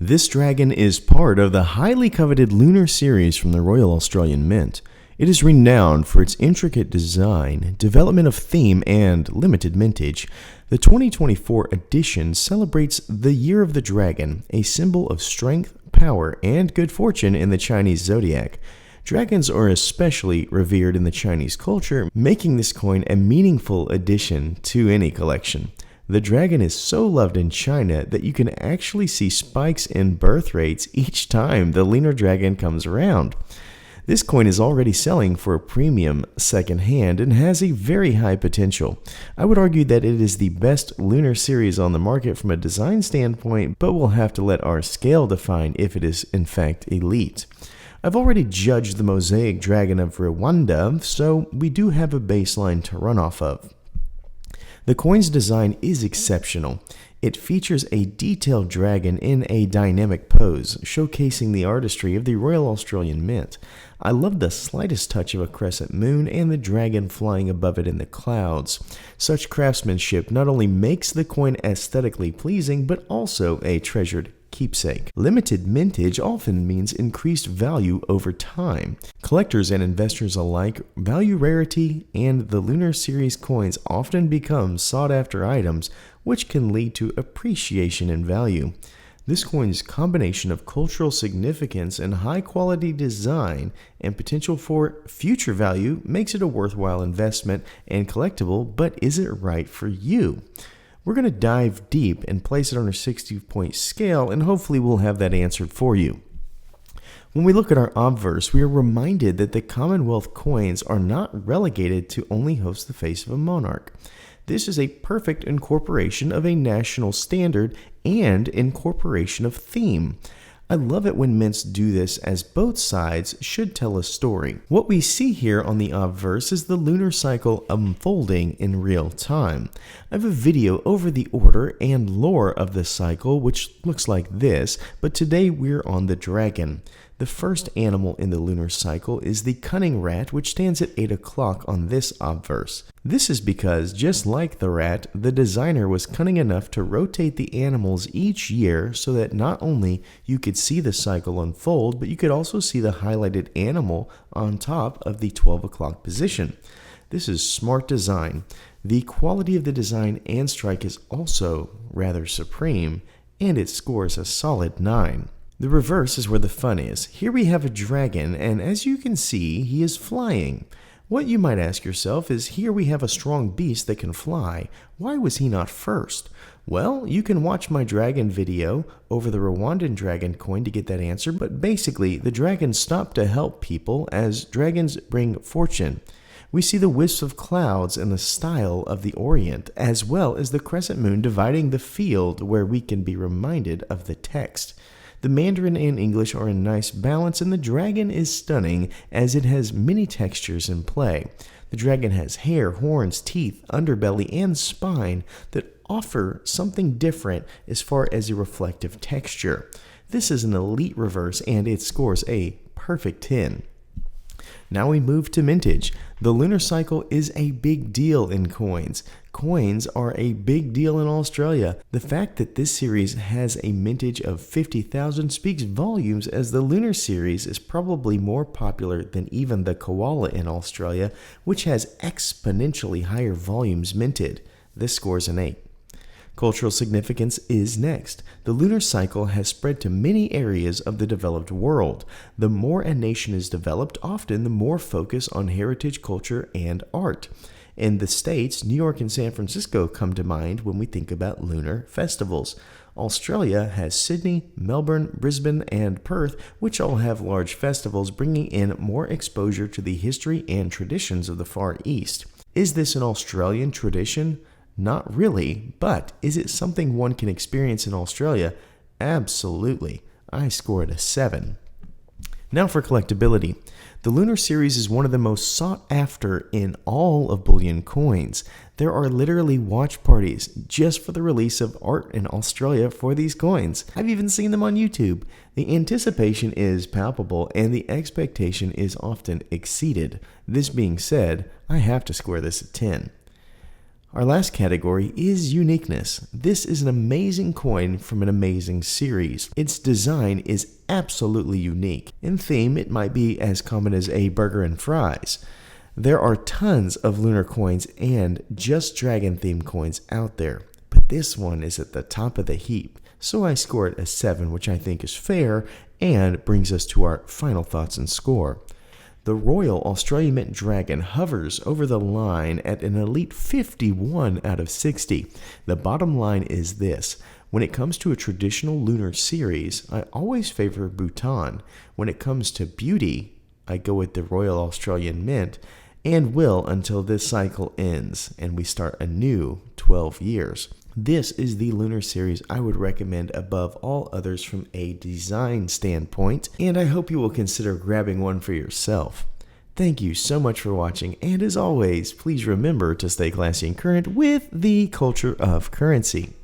This dragon is part of the highly coveted Lunar series from the Royal Australian Mint. It is renowned for its intricate design, development of theme, and limited mintage. The 2024 edition celebrates the Year of the Dragon, a symbol of strength, power, and good fortune in the Chinese zodiac. Dragons are especially revered in the Chinese culture, making this coin a meaningful addition to any collection. The dragon is so loved in China that you can actually see spikes in birth rates each time the Lunar Dragon comes around. This coin is already selling for a premium secondhand and has a very high potential. I would argue that it is the best Lunar series on the market from a design standpoint, but we'll have to let our scale define if it is in fact elite. I've already judged the Mosaic Dragon of Rwanda, so we do have a baseline to run off of. The coin's design is exceptional. It features a detailed dragon in a dynamic pose, showcasing the artistry of the Royal Australian Mint. I love the slightest touch of a crescent moon and the dragon flying above it in the clouds. Such craftsmanship not only makes the coin aesthetically pleasing, but also a treasured keepsake. Limited mintage often means increased value over time. Collectors and investors alike value rarity, and the Lunar Series coins often become sought-after items, which can lead to appreciation in value. This coin's combination of cultural significance and high-quality design and potential for future value makes it a worthwhile investment and collectible, but is it right for you? We're going to dive deep and place it on our 60-point scale, and hopefully we'll have that answered for you. When we look at our obverse, we are reminded that the Commonwealth coins are not relegated to only host the face of a monarch. This is a perfect incorporation of a national standard and incorporation of theme. I love it when mints do this, as both sides should tell a story. What we see here on the obverse is the lunar cycle unfolding in real time. I have a video over the order and lore of this cycle, which looks like this, but today we're on the dragon. The first animal in the lunar cycle is the cunning rat, which stands at 8 o'clock on this obverse. This is because, just like the rat, the designer was cunning enough to rotate the animals each year so that not only you could see the cycle unfold, but you could also see the highlighted animal on top of the 12 o'clock position. This is smart design. The quality of the design and strike is also rather supreme, and it scores a solid 9. The reverse is where the fun is. Here we have a dragon, and as you can see, he is flying. What you might ask yourself is, here we have a strong beast that can fly. Why was he not first? Well, you can watch my dragon video over the Rwandan dragon coin to get that answer, but basically, the dragon stopped to help people, as dragons bring fortune. We see the wisps of clouds in the style of the Orient, as well as the crescent moon dividing the field, where we can be reminded of the text. The Mandarin and English are in nice balance, and the dragon is stunning as it has many textures in play. The dragon has hair, horns, teeth, underbelly, and spine that offer something different as far as a reflective texture. This is an elite reverse, and it scores a perfect 10. Now we move to mintage. The lunar cycle is a big deal in coins. Coins are a big deal in Australia. The fact that this series has a mintage of 50,000 speaks volumes, as the lunar series is probably more popular than even the koala in Australia, which has exponentially higher volumes minted. This scores an 8. Cultural significance is next. The lunar cycle has spread to many areas of the developed world. The more a nation is developed, often the more focus on heritage, culture, and art. In the States, New York and San Francisco come to mind when we think about lunar festivals. Australia has Sydney, Melbourne, Brisbane, and Perth, which all have large festivals, bringing in more exposure to the history and traditions of the Far East. Is this an Australian tradition? Not really, but is it something one can experience in Australia? Absolutely. I scored a 7. Now for collectability. The Lunar Series is one of the most sought after in all of bullion coins. There are literally watch parties just for the release of art in Australia for these coins. I've even seen them on YouTube. The anticipation is palpable, and the expectation is often exceeded. This being said, I have to score this a 10. Our last category is uniqueness. This is an amazing coin from an amazing series. Its design is absolutely unique. In theme, it might be as common as a burger and fries. There are tons of lunar coins and just dragon themed coins out there, but this one is at the top of the heap. So I score it a 7, which I think is fair, and brings us to our final thoughts and score. The Royal Australian Mint Dragon hovers over the line at an elite 51 out of 60. The bottom line is this. When it comes to a traditional lunar series, I always favor Bhutan. When it comes to beauty, I go with the Royal Australian Mint, and will until this cycle ends and we start a new 12 years. This is the lunar series I would recommend above all others from a design standpoint, and I hope you will consider grabbing one for yourself. Thank you so much for watching, and as always, please remember to stay classy and current with the culture of currency.